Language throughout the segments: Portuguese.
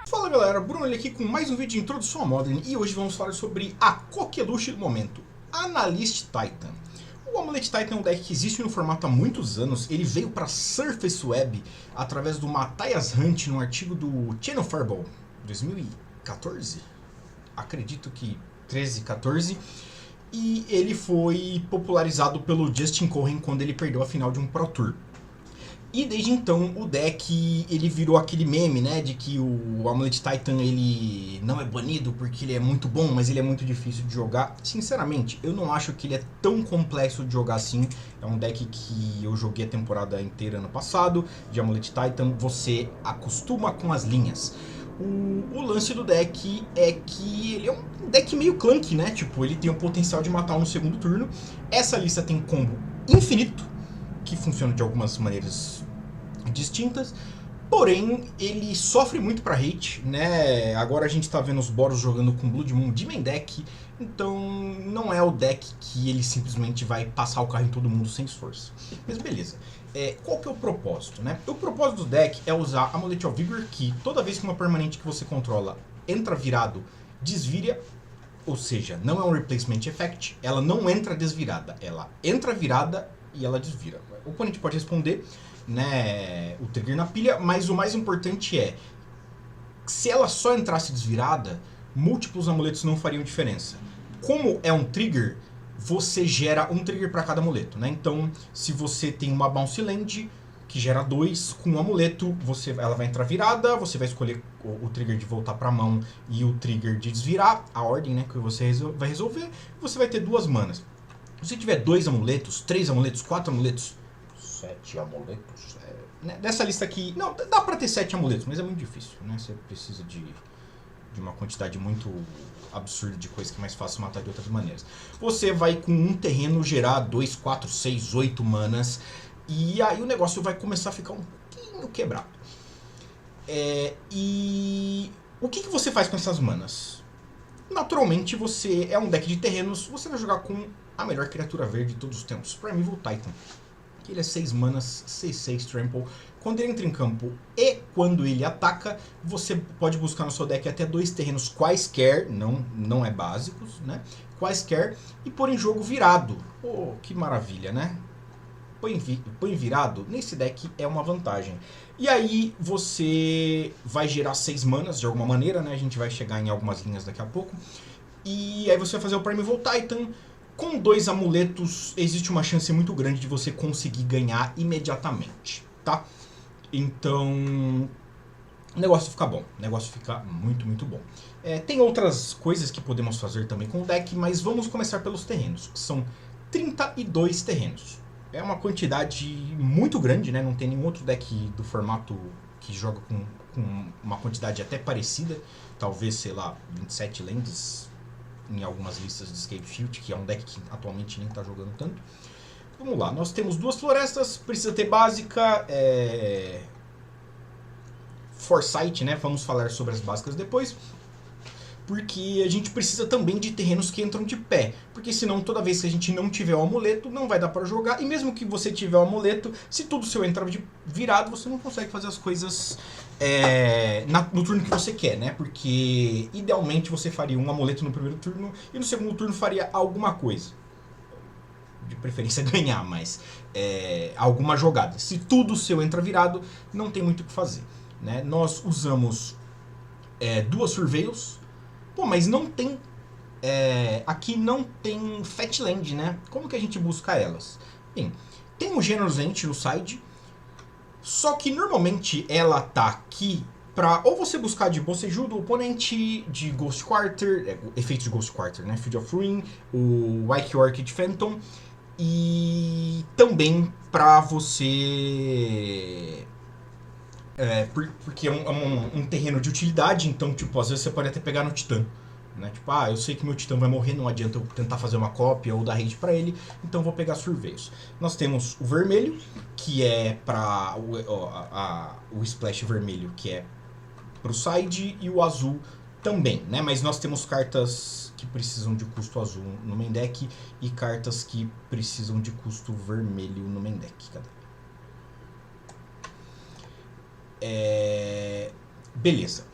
Fala galera, Bruno aqui com mais um vídeo de introdução a Modern e hoje vamos falar sobre a coqueluche do momento, Analyst Titan. O Amulet Titan é um deck que existe no formato há muitos anos, ele veio para Surface Web através do Matthias Hunt num artigo do Channel Fireball 2014, acredito que 13, 14, e ele foi popularizado pelo Justin Cohen quando ele perdeu a final de um Pro Tour. E desde então o deck ele virou aquele meme, né, de que o Amulet Titan ele não é banido porque ele é muito bom, mas ele é muito difícil de jogar. Sinceramente, eu não acho que ele é tão complexo de jogar assim. É um deck que eu joguei a temporada inteira ano passado, de Amulet Titan, você acostuma com as linhas. O lance do deck é que ele é um deck meio clunky, né, tipo, ele tem o potencial de matar no segundo turno. Essa lista tem combo infinito, que funciona de algumas maneiras distintas, porém ele sofre muito para hate, né? Agora a gente tá vendo os Boros jogando com Blood Moon de main deck, então não é o deck que ele simplesmente vai passar o carro em todo mundo sem esforço. Mas beleza. Qual que é o propósito, né? O propósito do deck é usar Amulet of Vigor, que toda vez que uma permanente que você controla entra virado, desvira. Ou seja, não é um replacement effect, ela não entra desvirada, ela entra virada e ela desvira. O oponente pode responder, né, o trigger na pilha, mas o mais importante é, se ela só entrasse desvirada, múltiplos amuletos não fariam diferença. Como é um trigger, você gera um trigger para cada amuleto, né? Então, se você tem uma Bounce Land que gera 2, com um amuleto, ela vai entrar virada, você vai escolher o trigger de voltar para a mão e o trigger de desvirar, a ordem, né, que você vai resolver, você vai ter 2 manas. Se você tiver 2 amuletos, 3 amuletos, 4 amuletos, 7 amuletos, né? Dessa lista aqui, não, dá pra ter 7 amuletos, mas é muito difícil, né? Você precisa de uma quantidade muito absurda de coisa que é mais fácil matar de outras maneiras. Você vai com um terreno gerar 2, 4, 6, 8 manas, e aí o negócio vai começar a ficar um pouquinho quebrado. E o que você faz com essas manas? Naturalmente, você é um deck de terrenos, você vai jogar com a melhor criatura verde de todos os tempos, Primeval Titan. Ele é 6 manas, 6/6 trample. Quando ele entra em campo e quando ele ataca, você pode buscar no seu deck até 2 terrenos quaisquer, não é básicos, né? Quaisquer, e pôr em jogo virado. Oh, que maravilha, né? Põe virado, nesse deck é uma vantagem. E aí você vai gerar 6 manas de alguma maneira, né? A gente vai chegar em algumas linhas daqui a pouco. E aí você vai fazer o Primeval Titan. Com 2 amuletos, existe uma chance muito grande de você conseguir ganhar imediatamente, tá? Então, o negócio fica bom, o negócio fica muito, muito bom. Tem outras coisas que podemos fazer também com o deck, mas vamos começar pelos terrenos, que são 32 terrenos. É uma quantidade muito grande, né? Não tem nenhum outro deck do formato que joga com uma quantidade até parecida. Talvez, sei lá, 27 lands em algumas listas de Escape Shield, que é um deck que atualmente nem está jogando tanto. Vamos lá, nós temos 2 florestas, precisa ter básica, Foresight, né? Vamos falar sobre as básicas depois. Porque a gente precisa também de terrenos que entram de pé. Porque senão toda vez que a gente não tiver o amuleto, não vai dar para jogar. E mesmo que você tiver o amuleto, se tudo seu entrar de virado, você não consegue fazer as coisas no turno que você quer, né? Porque idealmente você faria um amuleto no primeiro turno e no segundo turno faria alguma coisa. De preferência ganhar, mas alguma jogada. Se tudo seu entra virado, não tem muito o que fazer, né? Nós usamos 2 Surveils. Pô, mas não tem... aqui não tem Fatland, né? Como que a gente busca elas? Bem, tem o Generous Ant no side, só que normalmente ela tá aqui pra ou você buscar de bocejudo o oponente, de Ghost Quarter, efeito de Ghost Quarter, né? Field of Ruin, o Wike Orchid Phantom, e também pra você... porque é um terreno de utilidade, então, tipo, às vezes você pode até pegar no Titã, né? Tipo, eu sei que meu Titã vai morrer, não adianta eu tentar fazer uma cópia ou dar raid pra ele, então vou pegar Surveios. Nós temos o vermelho, que é pra o splash vermelho, que é pro side, e o azul também, né? Mas nós temos cartas que precisam de custo azul no main deck e cartas que precisam de custo vermelho no main deck. Cadê? Beleza.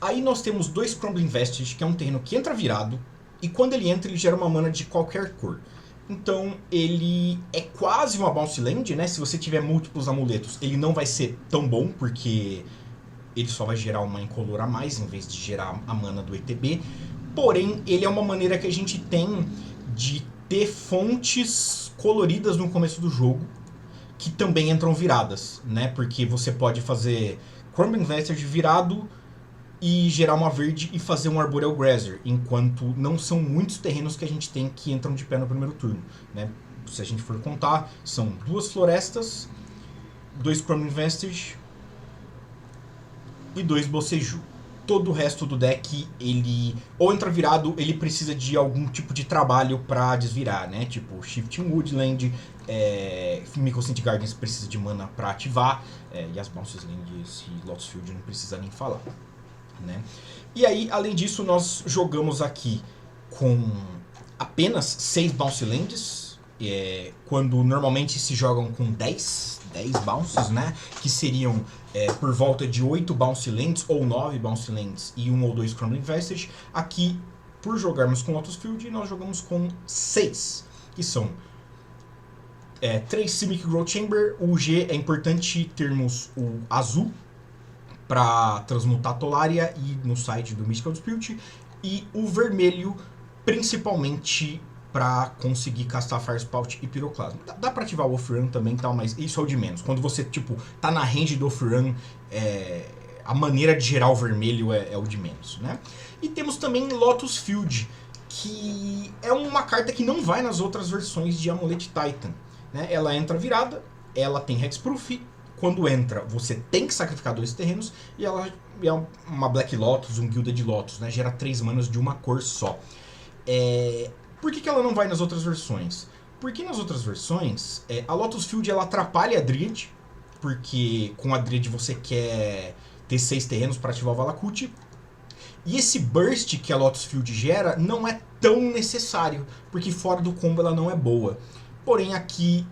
Aí nós temos 2 Crumbling Vestige, que é um terreno que entra virado, e quando ele entra, ele gera uma mana de qualquer cor. Então ele é quase uma Bounce Land, né? Se você tiver múltiplos amuletos, ele não vai ser tão bom, porque ele só vai gerar uma incolor a mais, em vez de gerar a mana do ETB. Porém, ele é uma maneira que a gente tem de ter fontes coloridas no começo do jogo, que também entram viradas, né? Porque você pode fazer Crumbling Vestige virado e gerar uma verde e fazer um Arboreal Grazer, enquanto não são muitos terrenos que a gente tem que entram de pé no primeiro turno, né? Se a gente for contar, são 2 florestas, 2 Crumbling Vestige e 2 Boseiju. Todo o resto do deck, ele ou entra virado, ele precisa de algum tipo de trabalho para desvirar, né? Tipo Shifting Woodland, Mycosynth Gardens precisa de mana para ativar, e as Bounces Lands e Lotus Field não precisa nem falar, né? E aí, além disso, nós jogamos aqui com apenas 6 Bounce Lands, quando normalmente se jogam com 10 bounces, né? Que seriam por volta de 8 Bounce Lands ou 9 Bounce Lands e 1 ou 2 Crumbling Vestige. Aqui, por jogarmos com Lotus Field, nós jogamos com 6, que são 3 Simic Growth Chamber. O G é importante termos o azul para transmutar Tolaria e no site do Mystical Dispute, e o vermelho principalmente para conseguir castar Firespout e Pyroclasma. Dá para ativar o Off-Run também, tal, mas isso é o de menos. Quando você tipo tá na range do Off-Run, a maneira de gerar o vermelho é o de menos, né? E temos também Lotus Field, que é uma carta que não vai nas outras versões de Amulet Titan, né? Ela entra virada, ela tem Hexproof. Quando entra, você tem que sacrificar 2 terrenos, e ela é uma Black Lotus, um Gilded Lotus, né? Gera 3 manas de uma cor só. Por que ela não vai nas outras versões? Porque nas outras versões, a Lotus Field ela atrapalha a Dryad, porque com a Dryad você quer ter 6 terrenos para ativar o Valakut, e esse burst que a Lotus Field gera não é tão necessário, porque fora do combo ela não é boa. Porém aqui,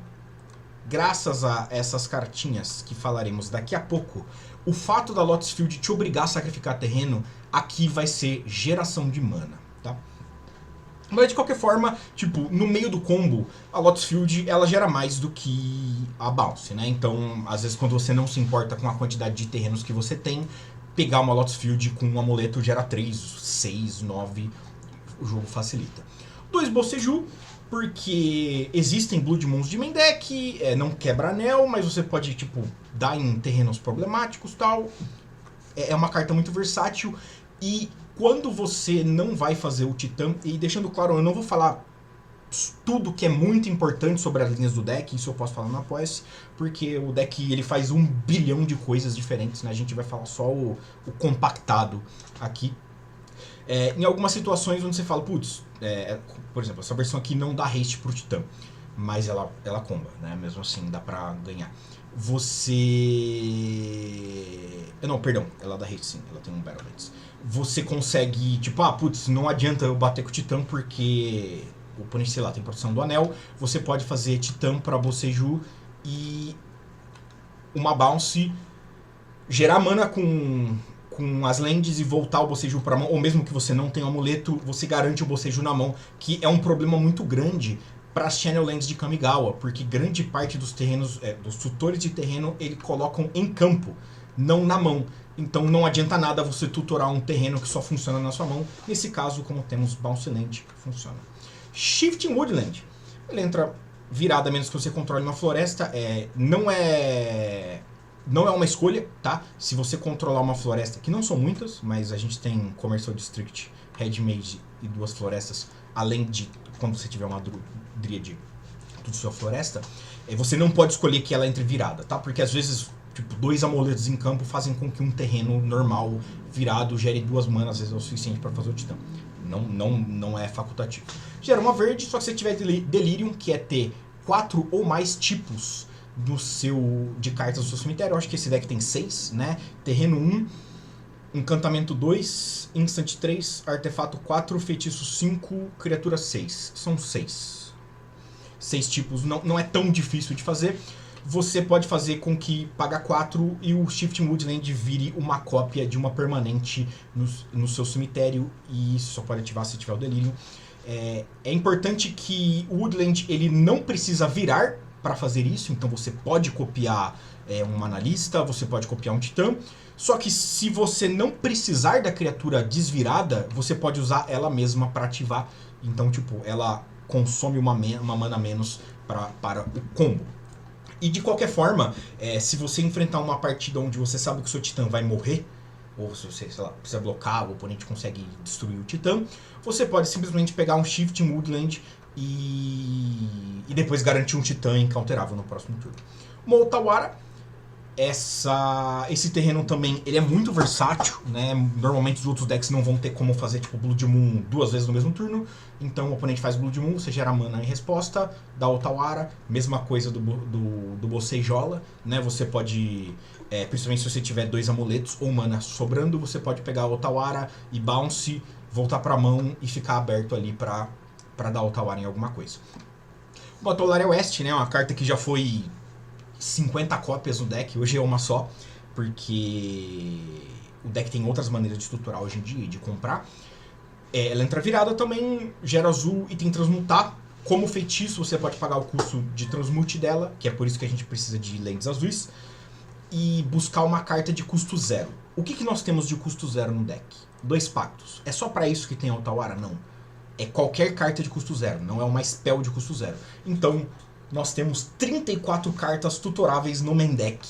graças a essas cartinhas que falaremos daqui a pouco, o fato da Lotus Field te obrigar a sacrificar terreno, aqui vai ser geração de mana, tá? Mas de qualquer forma, tipo, no meio do combo, a Lotus Field ela gera mais do que a Bounce, né? Então, às vezes quando você não se importa com a quantidade de terrenos que você tem, pegar uma Lotus Field com um amuleto gera 3, 6, 9, o jogo facilita. 2 Boseiju, porque existem Blood Moons de main deck, não quebra anel, mas você pode, tipo, dar em terrenos problemáticos e tal. É uma carta muito versátil, e quando você não vai fazer o Titã, e deixando claro, eu não vou falar tudo que é muito importante sobre as linhas do deck, isso eu posso falar na Apoia-se, porque o deck ele faz 1 bilhão de coisas diferentes, né? A gente vai falar só o compactado aqui. Em algumas situações onde você fala, putz, por exemplo, essa versão aqui não dá haste pro Titã, mas ela comba, né? Mesmo assim, dá pra ganhar. Não, perdão, ela dá haste sim, ela tem um Battle Blitz. Você consegue, tipo, putz, não adianta eu bater com o Titã porque o oponente, sei lá, tem proteção do anel. Você pode fazer Titã pra Boseiju e uma bounce, gerar mana com as lands e voltar o Boseiju pra mão, ou mesmo que você não tenha um amuleto, você garante o Boseiju na mão, que é um problema muito grande para as Channel Lands de Kamigawa, porque grande parte dos terrenos, dos tutores de terreno, eles colocam em campo, não na mão. Então não adianta nada você tutorar um terreno que só funciona na sua mão. Nesse caso, como temos Bounce Land, funciona. Shifting Woodland. Ele entra virada, a menos que você controle uma floresta. Não é uma escolha, tá? Se você controlar uma floresta, que não são muitas, mas a gente tem Commercial District, Red Mage e 2 florestas, além de quando você tiver uma Dryad de sua floresta, você não pode escolher que ela entre virada, tá? Porque às vezes, tipo, 2 amuletos em campo fazem com que um terreno normal virado gere 2 manas, às vezes é o suficiente para fazer o Titã. Não é facultativo. Gera uma verde, só que se você tiver Delirium, que é ter 4 ou mais tipos de cartas do seu cemitério. Eu acho que esse deck tem 6, né? Terreno 1, encantamento 2, instant 3, artefato 4, feitiço 5, criatura 6. São 6 tipos, não é tão difícil de fazer. você pode fazer com que paga 4 e o Shifting Woodland vire uma cópia de uma permanente no seu cemitério, e isso só pode ativar se tiver o delírio. É importante que o Woodland ele não precisa virar para fazer isso, então você pode copiar um analista, você pode copiar um titã, só que se você não precisar da criatura desvirada, você pode usar ela mesma para ativar, então tipo, ela consome uma mana a menos para o combo. E de qualquer forma, se você enfrentar uma partida onde você sabe que o seu titã vai morrer, ou se você, sei lá, precisa blocar, o oponente consegue destruir o titã, você pode simplesmente pegar um Shifting Woodland e depois garantir um titã incalterável no próximo turno. Uma Otawara, esse terreno também ele é muito versátil, né? Normalmente os outros decks não vão ter como fazer tipo Blood Moon 2 vezes no mesmo turno, então o oponente faz Blood Moon, você gera mana em resposta, dá Otawara, mesma coisa do Boceijola, né? Você pode, principalmente se você tiver 2 amuletos ou mana sobrando, você pode pegar a Otawara e bounce, voltar pra mão e ficar aberto ali pra dar Otawara em alguma coisa. O Otawara West, né? Uma carta que já foi 50 cópias no deck, hoje é uma só, porque o deck tem outras maneiras de estruturar hoje em dia, de comprar. Ela entra virada também, gera azul e tem transmutar. Como feitiço, você pode pagar o custo de transmute dela, que é por isso que a gente precisa de lentes azuis, e buscar uma carta de custo 0. O que nós temos de custo 0 no deck? 2 pactos. É só pra isso que tem a Otawara? Não. É qualquer carta de custo 0, não é uma spell de custo 0. Então, nós temos 34 cartas tutoráveis no main deck.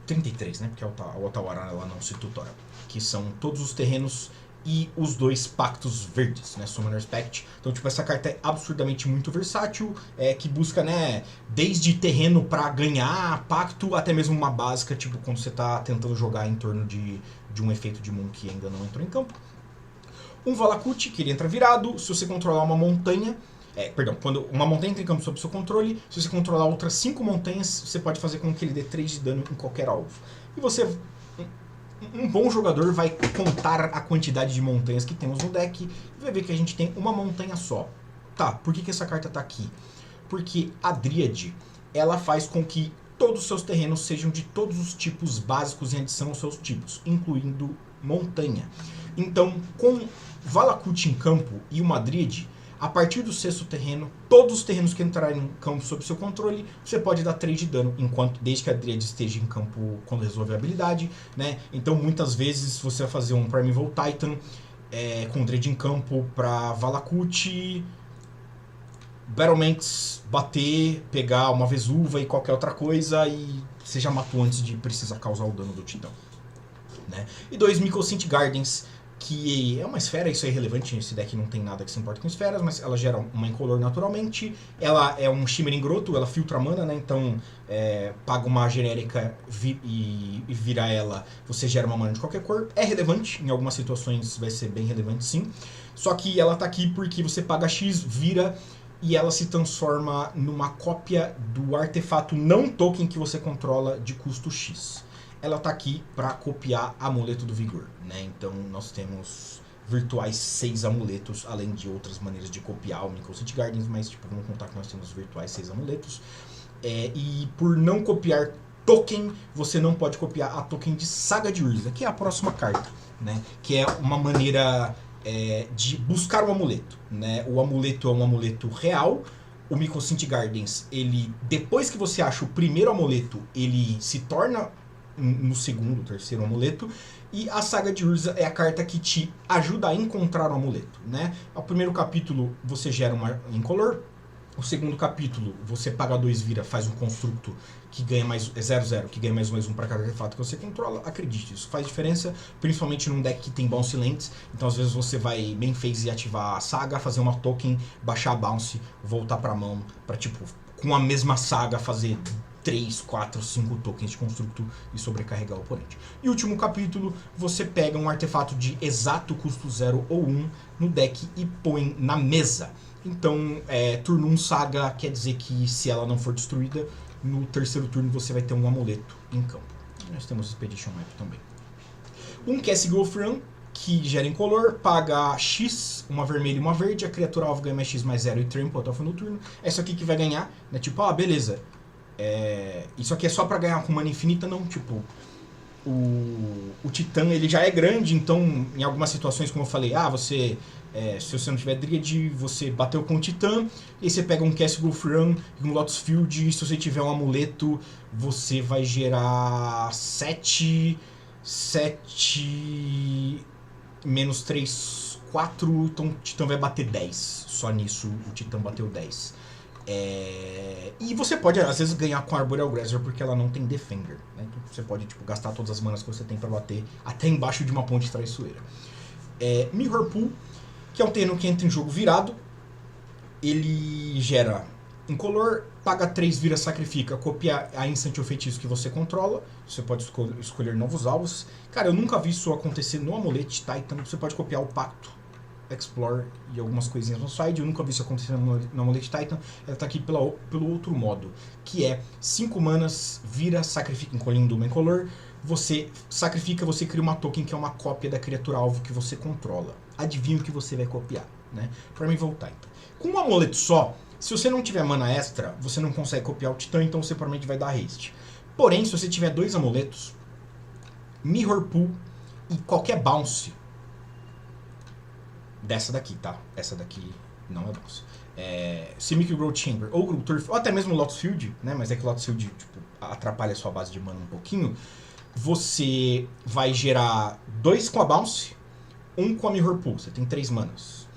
33, né? Porque a Otawara ela não se tutora. Que são todos os terrenos e os 2 pactos verdes, né? Summoner's Pact. Então, tipo, essa carta é absurdamente muito versátil, que busca, né, desde terreno pra ganhar pacto, até mesmo uma básica, tipo, quando você tá tentando jogar em torno de um efeito de Moon que ainda não entrou em campo. Um Valakut, que ele entra virado, se você controlar uma montanha... quando uma montanha entra em campo sob seu controle, se você controlar outras 5 montanhas, você pode fazer com que ele dê 3 de dano em qualquer alvo. E você... Um bom jogador vai contar a quantidade de montanhas que temos no deck e vai ver que a gente tem uma montanha só. Tá, por que essa carta tá aqui? Porque a Dríade, ela faz com que todos os seus terrenos sejam de todos os tipos básicos em adição aos seus tipos, incluindo montanha. Então, com Valakut em campo e uma Dríade, a partir do 6º terreno, todos os terrenos que entrarem em campo sob seu controle, você pode dar 3 de dano, desde que a Dríade esteja em campo quando resolve a habilidade, né? Então, muitas vezes, você vai fazer um Primeval Titan com Dríade em campo para Valakut, Battlements, bater, pegar uma Vesuva e qualquer outra coisa, e você já matou antes de precisar causar o dano do Titã, né? E 2 Mycosynth Gardens, que é uma esfera, isso é irrelevante, esse deck não tem nada que se importe com esferas, mas ela gera uma incolor naturalmente, ela é um Shimmer Ingroto, ela filtra mana, né, então paga uma genérica e vira ela, você gera uma mana de qualquer cor, é relevante, em algumas situações vai ser bem relevante sim, só que ela tá aqui porque você paga X, vira, e ela se transforma numa cópia do artefato não token que você controla de custo X. Ela está aqui para copiar Amuleto do Vigor, né? Então nós temos virtuais 6 amuletos, além de outras maneiras de copiar o Mycosynth Gardens, mas tipo, vamos contar que nós temos virtuais 6 amuletos. E por não copiar token, você não pode copiar a token de Saga de Urza, que é a próxima carta, né? Que é uma maneira de buscar o amuleto, né? O amuleto é um amuleto real. O Mycosynth Gardens, ele, depois que você acha o primeiro amuleto, ele se torna no segundo, terceiro amuleto, e a Saga de Urza é a carta que te ajuda a encontrar o amuleto, né? O primeiro capítulo você gera uma incolor, o segundo capítulo você paga 2 vira, faz um construto que ganha mais 0/0, que ganha mais 1/1 para cada artefato que você controla. Acredite, isso faz diferença, principalmente num deck que tem bounce lentes, então às vezes você vai bem phase e ativar a saga, fazer uma token, baixar a bounce, voltar pra mão, pra tipo, com a mesma saga fazer 3, 4, 5 tokens de construto e sobrecarregar o oponente. E o último capítulo, você pega um artefato de exato custo 0 ou 1 no deck e põe na mesa. Então, turno 1 saga quer dizer que se ela não for destruída, no terceiro turno você vai ter um amuleto em campo. E nós temos Expedition Map também. Um Cassie Gulfran, que gera incolor, paga X, uma vermelha e uma verde, a criatura alvo ganha mais X mais 0 e trample até o fim do turno. É isso aqui que vai ganhar, né? Tipo, beleza. Isso aqui é só pra ganhar com mana infinita, não, tipo... O Titã, ele já é grande, então em algumas situações, como eu falei, se você não tiver Dryad, você bateu com o Titã, e aí você pega um Castle Golf Run e um Lotus Field, e se você tiver um amuleto, você vai gerar 7 menos 3, 4, então o Titã vai bater 10. Só nisso o Titã bateu 10. E você pode, às vezes, ganhar com a Arboreal Grazer porque ela não tem Defender, né? Então você pode gastar todas as manas que você tem pra bater até embaixo de uma ponte traiçoeira. Mirror Pool, que é um terreno que entra em jogo virado. Ele gera incolor, paga 3, vira, sacrifica, copia a instant ou feitiço que você controla. Você pode escolher novos alvos. Cara, eu nunca vi isso acontecer no Amulet Titan. Você pode copiar o Pacto, Explore e algumas coisinhas no side. Eu nunca vi isso acontecer no Amulet Titan. Ela tá aqui pelo outro modo, que é 5 manas, vira, sacrifica, encolhendo uma incolor. Você sacrifica, você cria uma token que é uma cópia da criatura alvo que você controla. Adivinha o que você vai copiar, né? Primeval Titan. Com um amuleto só, se você não tiver mana extra, você não consegue copiar o Titã, então você provavelmente vai dar haste. Porém, se você tiver 2 amuletos, Mirror Pool e qualquer bounce dessa daqui, tá? Essa daqui não é bounce. Simic Growth Chamber ou Growth Turf, ou até mesmo Lotus Field, né? Mas é que Lotus Field atrapalha a sua base de mana um pouquinho. Você vai gerar 2 com a bounce, 1 com a Mirror Pool. Você tem 3 manas.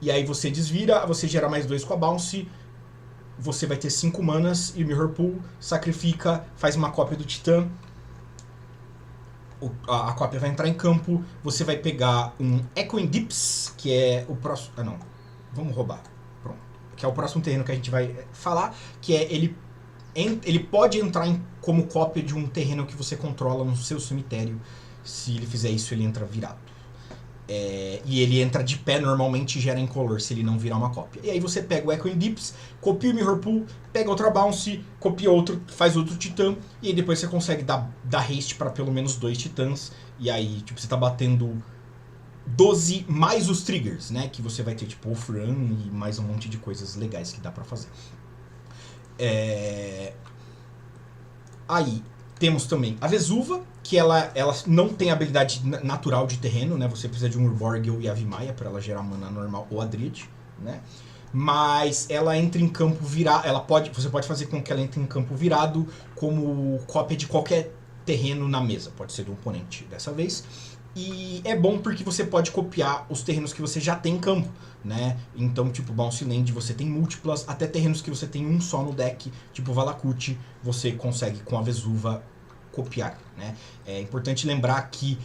E aí você desvira, você gera mais 2 com a bounce. Você vai ter 5 manas e o Mirror Pool sacrifica, faz uma cópia do Titã. A cópia vai entrar em campo. Você vai pegar um Echoing Deeps, que é o próximo... Ah, não. Vamos roubar. Pronto. Que é o próximo terreno que a gente vai falar. Que é ele pode entrar como cópia de um terreno que você controla no seu cemitério. Se ele fizer isso, ele entra virado. E ele entra de pé normalmente e gera incolor se ele não virar uma cópia. E aí você pega o Echoing Deeps, copia o Mirror Pool, pega outra bounce, copia outro, faz outro Titã, e aí depois você consegue dar haste para pelo menos 2 Titãs. E aí tipo, você tá batendo 12 mais os triggers, né? Que você vai ter tipo Off-Run e mais um monte de coisas legais que dá pra fazer. Aí temos também a Vesuva, que ela não tem habilidade natural de terreno, né? Você precisa de um Urborgil e a Vimaya para ela gerar mana normal ou a Dryad, né? Mas ela entra em campo virado, você pode fazer com que ela entre em campo virado como cópia de qualquer terreno na mesa, pode ser do oponente dessa vez. E é bom porque você pode copiar os terrenos que você já tem em campo, né? Então, tipo, Bounce Land você tem múltiplas, até terrenos que você tem um só no deck, tipo Valakut, você consegue com a Vesuva copiar, né? É importante lembrar que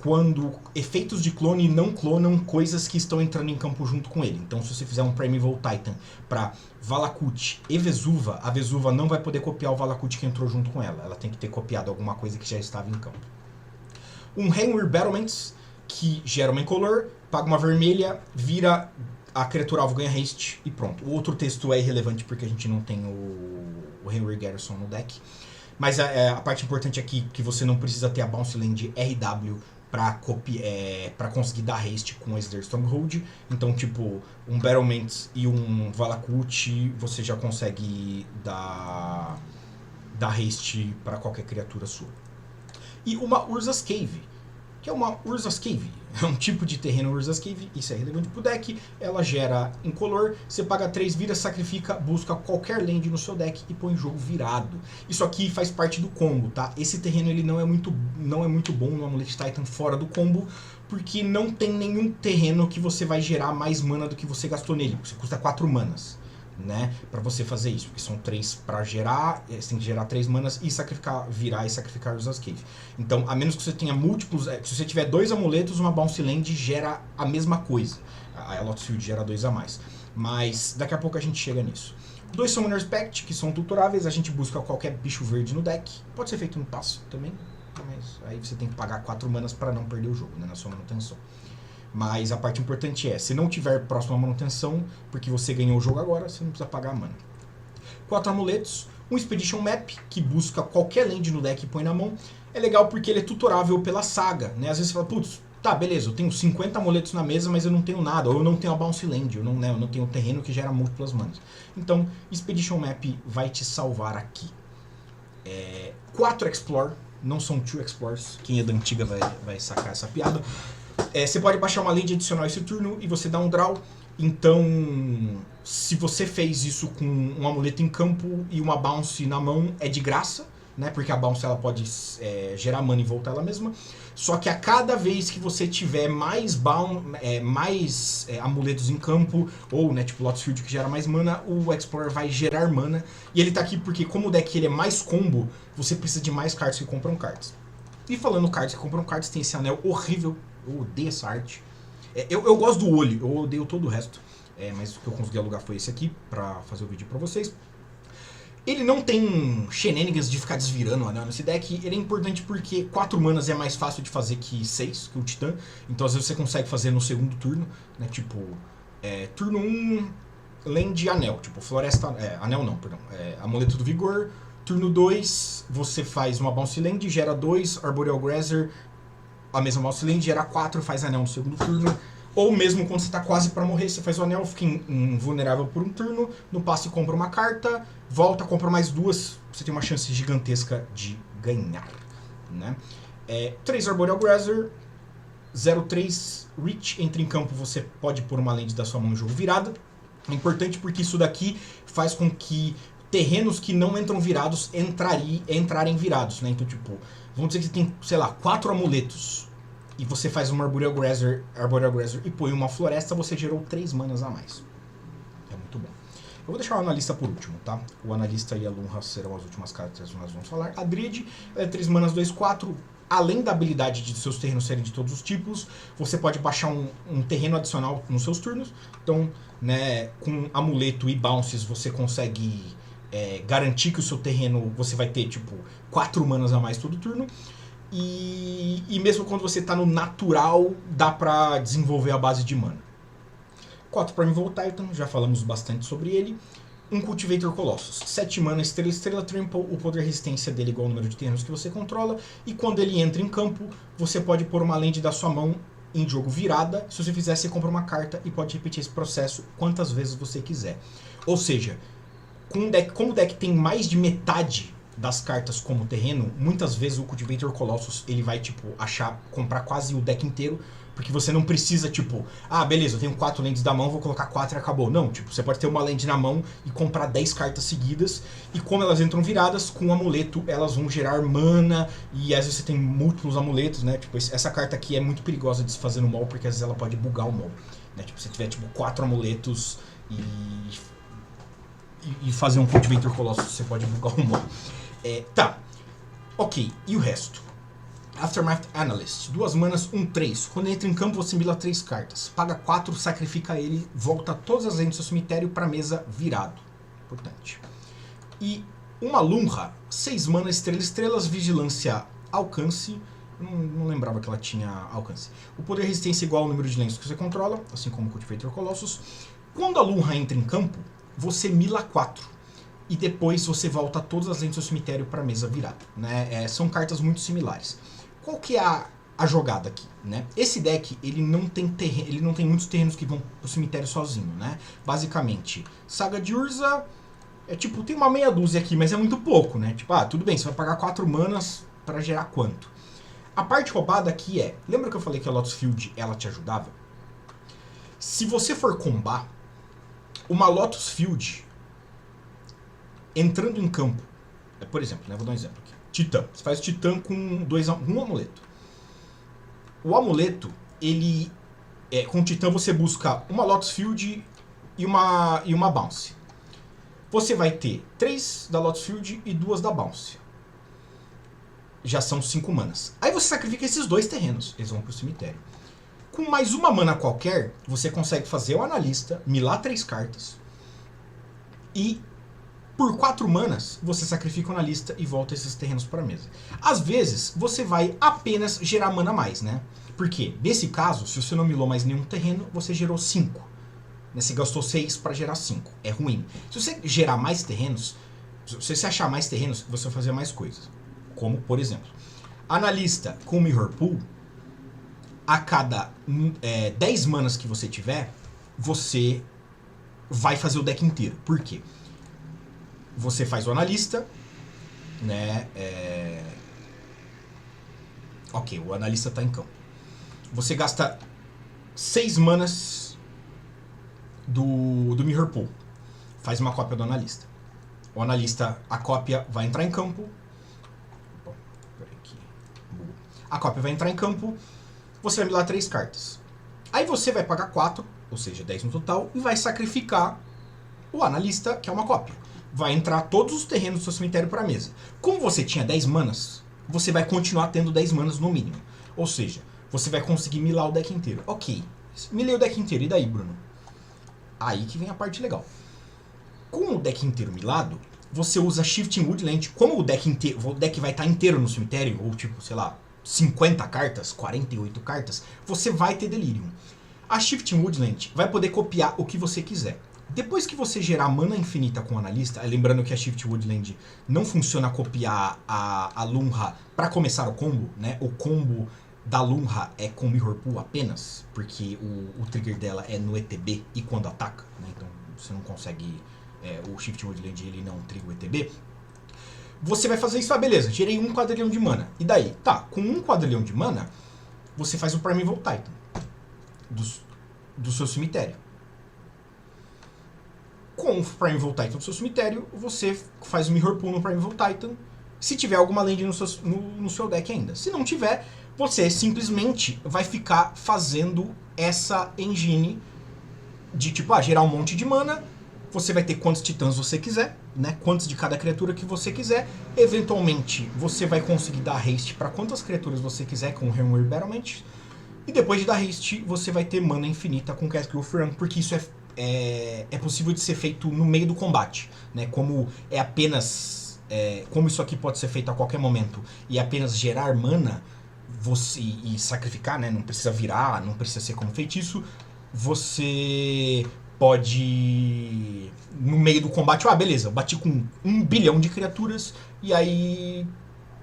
quando efeitos de clone não clonam coisas que estão entrando em campo junto com ele. Então, se você fizer um Primeval Titan para Valakut e Vesuva, a Vesuva não vai poder copiar o Valakut que entrou junto com ela. Ela tem que ter copiado alguma coisa que já estava em campo. Um Henry Battlements, que gera uma incolor, paga uma vermelha, vira a criatura alvo, ganha haste e pronto. O outro texto é irrelevante porque a gente não tem o Henry Garrison no deck. Mas a parte importante aqui é que você não precisa ter a Bounce Land RW para conseguir dar haste com o Slayer Stronghold. Então, tipo, um Battlements e um Valakut, você já consegue dar haste para qualquer criatura sua. E uma Urza's Cave, que é uma Urza's Cave. É um tipo de terreno Urza's Cave, isso é relevante pro deck. Ela gera incolor, você paga 3, vira, sacrifica, busca qualquer land no seu deck e põe jogo virado. Isso aqui faz parte do combo, tá? Esse terreno ele não é muito bom no Amulet Titan fora do combo, porque não tem nenhum terreno que você vai gerar mais mana do que você gastou nele. Você custa 4 manas. Né, para você fazer isso, porque são 3 para gerar, você tem que gerar 3 manas e sacrificar, virar e sacrificar os Cave. Então, a menos que você tenha múltiplos, se você tiver 2 amuletos, uma Bounce Land gera a mesma coisa. A Lotus Field gera 2 a mais. Mas daqui a pouco a gente chega nisso. 2 Summoner's Pact, que são tutoráveis, a gente busca qualquer bicho verde no deck. Pode ser feito no passo também, mas aí você tem que pagar 4 manas para não perder o jogo, né, na sua manutenção. Mas a parte importante é, se não tiver próxima manutenção, porque você ganhou o jogo agora, você não precisa pagar a mana. 4 amuletos, um Expedition Map, que busca qualquer land no deck e põe na mão. É legal porque ele é tutorável pela saga, né? Às vezes você fala, putz, tá, beleza, eu tenho 50 amuletos na mesa, mas eu não tenho nada, ou eu não tenho a Bounce Land, eu não tenho um terreno que gera múltiplas manas. Então, Expedition Map vai te salvar aqui. 4 Explore, não são 2 Explores. Quem é da antiga vai sacar essa piada. Você pode baixar uma lente adicional esse turno e você dá um draw. Então, se você fez isso com um amuleto em campo e uma bounce na mão, é de graça, né? Porque a bounce ela pode gerar mana e voltar ela mesma. Só que a cada vez que você tiver mais amuletos em campo, ou né, tipo Lotus Field que gera mais mana, o Explorer vai gerar mana. E ele tá aqui porque como o deck ele é mais combo, você precisa de mais cartas que compram cartas. E falando cartas que compram cartas, tem esse anel horrível. Eu odeio essa arte. Eu gosto do olho, eu odeio todo o resto. Mas o que eu consegui alugar foi esse aqui, pra fazer o vídeo pra vocês. Ele não tem shenanigans de ficar desvirando o anel nesse deck. Ele é importante porque 4 manas é mais fácil de fazer que 6, que o Titã. Então às vezes você consegue fazer no segundo turno, né? Tipo, turno 1, land anel. Tipo, floresta... anel não, perdão. Amuleto do Vigor. Turno 2, você faz uma Bounce Land, gera 2, Arboreal Grazer. A mesma Bounce Land, gera 4, faz anel no segundo turno. Ou mesmo quando você está quase para morrer, você faz o anel, fica invulnerável por um turno, no passe compra uma carta, volta, compra mais 2, você tem uma chance gigantesca de ganhar. Né? 3 Arboreal Grazer, 0/3 Reach, entra em campo, você pode pôr uma lente da sua mão em jogo virada. É importante porque isso daqui faz com que terrenos que não entram virados entrarem virados. Né? Então, tipo, vamos dizer que você tem, sei lá, 4 amuletos. E você faz uma Arboreal Grazer e põe uma floresta, você gerou 3 manas a mais. É muito bom. Eu vou deixar o analista por último, tá? O analista e a Lunra serão as últimas cartas que nós vamos falar. A Dríade é 3 manas, 2/4. Além da habilidade de seus terrenos serem de todos os tipos, você pode baixar um terreno adicional nos seus turnos. Então, né, com amuleto e bounces, você consegue garantir que o seu terreno, você vai ter, tipo, 4 manas a mais todo turno. E mesmo quando você está no natural, dá pra desenvolver a base de mana. 4 Primeval Titan, já falamos bastante sobre ele. Um Cultivator Colossus, 7 mana, estrela, trample, o poder resistência dele é igual ao número de terrenos que você controla. E quando ele entra em campo, você pode pôr uma land da sua mão em jogo virada. Se você fizer, você compra uma carta e pode repetir esse processo quantas vezes você quiser. Ou seja, como o deck tem mais de metade das cartas como terreno, muitas vezes o Cultivator Colossus ele vai tipo comprar quase o deck inteiro, porque você não precisa tipo, beleza, eu tenho 4 lands da mão, vou colocar 4 e acabou. Não, tipo, você pode ter uma land na mão e comprar 10 cartas seguidas, e como elas entram viradas, com o amuleto elas vão gerar mana, e às vezes você tem múltiplos amuletos, né? Tipo, essa carta aqui é muito perigosa de se fazer no mall, porque às vezes ela pode bugar o mall, né? Tipo, se você tiver tipo 4 amuletos e fazer um Cultivator Colossus, você pode bugar o mall. Tá, ok, e o resto? Aftermath Analyst, 2 manas, 1/3. Quando entra em campo, você mila 3 cartas. Paga 4, sacrifica ele, volta todas as lentes do seu cemitério para mesa virado. Importante. E uma Lunra, 6 manas, estrelas, vigilância, alcance. Não lembrava que ela tinha alcance. O poder resistência é igual ao número de lentes que você controla, assim como o Cultivator Colossus. Quando a Lunra entra em campo, você mila 4. E depois você volta todas as lentes do seu cemitério para a mesa virada. Né? São cartas muito similares. Qual que é a jogada aqui? Né? Esse deck ele não tem muitos terrenos que vão para o cemitério sozinho. Né? Basicamente, Saga de Urza, tipo, tem uma meia dúzia aqui, mas é muito pouco. Né? Tipo, tudo bem, você vai pagar 4 manas para gerar quanto? A parte roubada aqui lembra que eu falei que a Lotus Field ela te ajudava? Se você for combar, uma Lotus Field entrando em campo, por exemplo, né, vou dar um exemplo aqui. Titã. Você faz Titã com um amuleto. O amuleto, ele... com o Titã você busca uma Lotus Field e uma Bounce. Você vai ter 3 da Lotus Field e 2 da Bounce. Já são 5 manas. Aí você sacrifica esses 2 terrenos. Eles vão pro cemitério. Com mais uma mana qualquer, você consegue fazer o analista, milar 3 cartas. E por 4 manas, você sacrifica o analista e volta esses terrenos para a mesa. Às vezes, você vai apenas gerar mana a mais, né? Porque, nesse caso, se você não milou mais nenhum terreno, você gerou 5. Você gastou 6 para gerar 5. É ruim. Se você gerar mais terrenos, se você achar mais terrenos, você vai fazer mais coisas. Como, por exemplo, analista com Mirror Pool, a cada 10 manas que você tiver, você vai fazer o deck inteiro. Por quê? Você faz o analista, né? Ok, o analista tá em campo. Você gasta 6 manas do Mirror Pool. Faz uma cópia do analista. O analista, a cópia vai entrar em campo. Bom, peraí aqui. A cópia vai entrar em campo. Você vai milar 3 cartas. Aí você vai pagar 4, ou seja, 10 no total, e vai sacrificar o analista, que é uma cópia. Vai entrar todos os terrenos do seu cemitério para a mesa. Como você tinha 10 manas, você vai continuar tendo 10 manas no mínimo. Ou seja, você vai conseguir milar o deck inteiro. Ok, milei o deck inteiro. E daí, Bruno? Aí que vem a parte legal. Com o deck inteiro milado, você usa Shifting Woodland. Como o deck vai estar inteiro no cemitério, ou tipo, sei lá, 50 cartas, 48 cartas, você vai ter Delirium. A Shifting Woodland vai poder copiar o que você quiser. Depois que você gerar mana infinita com o analista, lembrando que a Shifting Woodland não funciona a copiar a Lunra para começar o combo, né? O combo da Lunra é com Mirror Pool apenas, porque o trigger dela é no ETB e quando ataca, né? Então você não consegue... o Shifting Woodland ele não triga o ETB. Você vai fazer isso, beleza, gerei 1 quadrilhão de mana. E daí? Tá, com 1 quadrilhão de mana, você faz o Primeval Titan do seu cemitério. Com o Primeval Titan do seu cemitério, você faz o Mirror Pool no Primeval Titan, se tiver alguma land no seu deck ainda. Se não tiver, você simplesmente vai ficar fazendo essa engine de tipo, gerar um monte de mana. Você vai ter quantos titãs você quiser, né? Quantos de cada criatura que você quiser. Eventualmente, você vai conseguir dar haste para quantas criaturas você quiser com o Realmweir Battlement. E depois de dar haste, você vai ter mana infinita com Cask of Run, porque isso é possível de ser feito no meio do combate, né? Como é apenas... como isso aqui pode ser feito a qualquer momento e apenas gerar mana e sacrificar, né? Não precisa virar, não precisa ser como feitiço. Você... pode, no meio do combate, beleza, eu bati com 1 bilhão de criaturas, e aí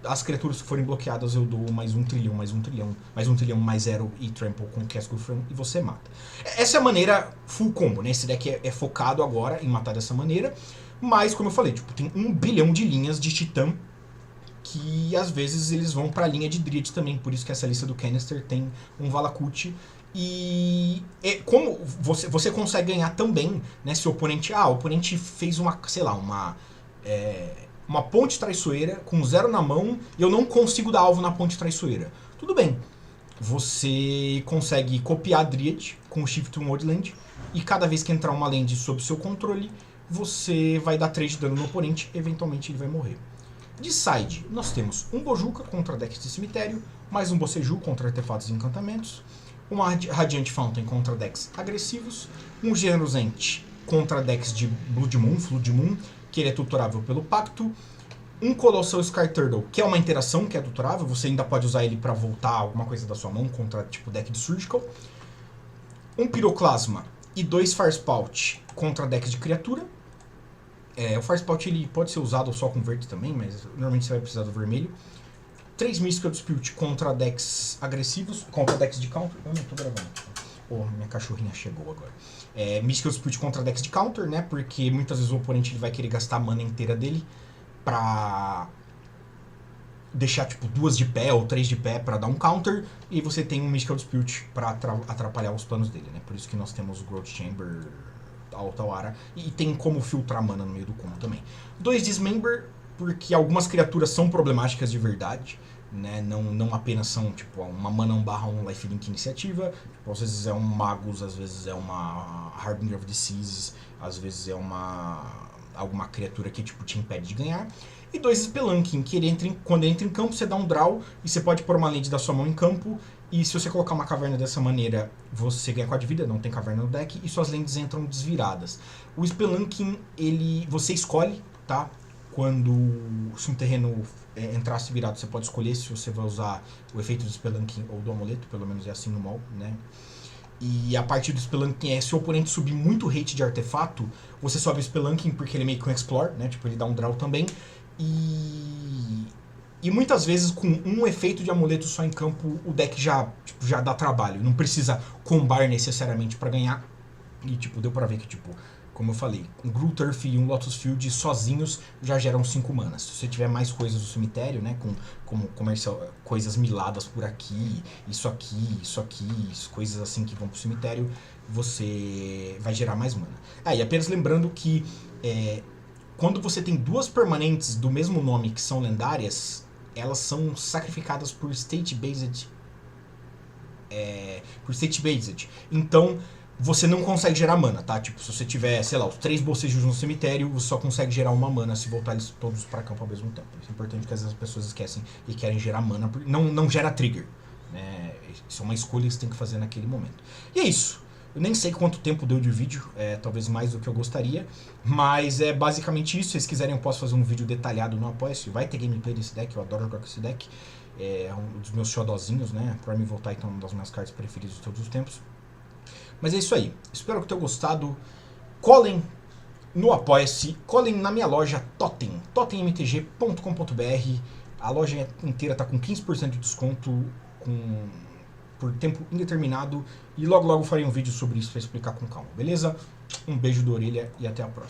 as criaturas que forem bloqueadas eu dou mais 1 trilhão, mais 1 trilhão, mais 1 trilhão, mais 0 e trample com Cask of Run e você mata. Essa é a maneira full combo, né? Esse deck é focado agora em matar dessa maneira, mas como eu falei, tipo, tem 1 bilhão de linhas de Titã que às vezes eles vão pra linha de Dryad também, por isso que essa lista do Canister tem um Valakut. E como você consegue ganhar também, né, se o oponente... o oponente fez uma, sei lá, uma ponte traiçoeira com 0 na mão e eu não consigo dar alvo na ponte traiçoeira. Tudo bem. Você consegue copiar a Dryad com o Shifting Woodland e cada vez que entrar uma land sob seu controle, você vai dar 3 de dano no oponente, eventualmente ele vai morrer. De side, nós temos um Bojuka contra decks de cemitério, mais um Boseiju contra artefatos e encantamentos, uma Radiant Fountain contra decks agressivos, um Generosent contra decks de Blood Moon, Flood Moon, que ele é tutorável pelo Pacto, um Colossal Sky Turtle, que é uma interação que é tutorável, você ainda pode usar ele para voltar alguma coisa da sua mão contra tipo deck de Surgical, um Pyroclasma e 2 Firespout contra decks de criatura. O Firespout ele pode ser usado só com verde também, mas normalmente você vai precisar do vermelho. 3 Mystical Dispute contra decks agressivos, contra decks de counter. Eu não tô gravando. Minha cachorrinha chegou agora. Mystical Dispute contra decks de counter, né? Porque muitas vezes o oponente ele vai querer gastar a mana inteira dele pra deixar tipo 2 de pé ou 3 de pé pra dar um counter. E você tem um Mystical Dispute pra atrapalhar os planos dele, né? Por isso que nós temos o Growth Chamber, Altawara. E tem como filtrar mana no meio do combo também. 2 Dismember, porque algumas criaturas são problemáticas de verdade, né? Não apenas são tipo uma mana 1/1 lifelink iniciativa, tipo, às vezes é um Magus, às vezes é uma Harbinger of Disease, às vezes é alguma criatura que tipo te impede de ganhar. E 2 Spelunking, que quando ele entra em campo você dá um draw e você pode pôr uma land da sua mão em campo, e se você colocar uma caverna dessa maneira você ganha 4 de vida, não tem caverna no deck, e suas lands entram desviradas. O Spelunking, você escolhe, tá? Se um terreno entrasse virado, você pode escolher se você vai usar o efeito do Spelunking ou do amuleto, pelo menos é assim no mall, né? E a parte do Spelunking se o oponente subir muito rate de artefato, você sobe o Spelunking porque ele é meio que um Explore, né? Tipo, ele dá um draw também. E muitas vezes com um efeito de amuleto só em campo, o deck já dá trabalho. Não precisa combar necessariamente pra ganhar. E tipo, deu pra ver que tipo, como eu falei, um Grulturf e um Lotus Field sozinhos já geram 5 manas. Se você tiver mais coisas no cemitério, né, como coisas miladas por aqui, isso, coisas assim que vão pro cemitério, você vai gerar mais mana. E apenas lembrando que quando você tem 2 permanentes do mesmo nome que são lendárias, elas são sacrificadas por state-based. Então, você não consegue gerar mana, tá? Tipo, se você tiver, sei lá, os 3 bocejos no cemitério, você só consegue gerar uma mana se voltar eles todos pra campo ao mesmo tempo. Isso é importante porque às vezes as pessoas esquecem e querem gerar mana, não gera trigger, né? Isso é uma escolha que você tem que fazer naquele momento. E é isso. Eu nem sei quanto tempo deu de vídeo, talvez mais do que eu gostaria, mas é basicamente isso. Se vocês quiserem eu posso fazer um vídeo detalhado no Apoia-se. Vai ter gameplay desse deck, eu adoro jogar com esse deck. É um dos meus xodozinhos, né? Primeval Titan é uma das minhas cartas preferidas de todos os tempos. Mas é isso aí. Espero que tenham gostado. Colhem no Apoia-se. Colhem na minha loja Totem. totemmtg.com.br. A loja inteira está com 15% de desconto por tempo indeterminado. E logo logo farei um vídeo sobre isso para explicar com calma, beleza? Um beijo da orelha e até a próxima.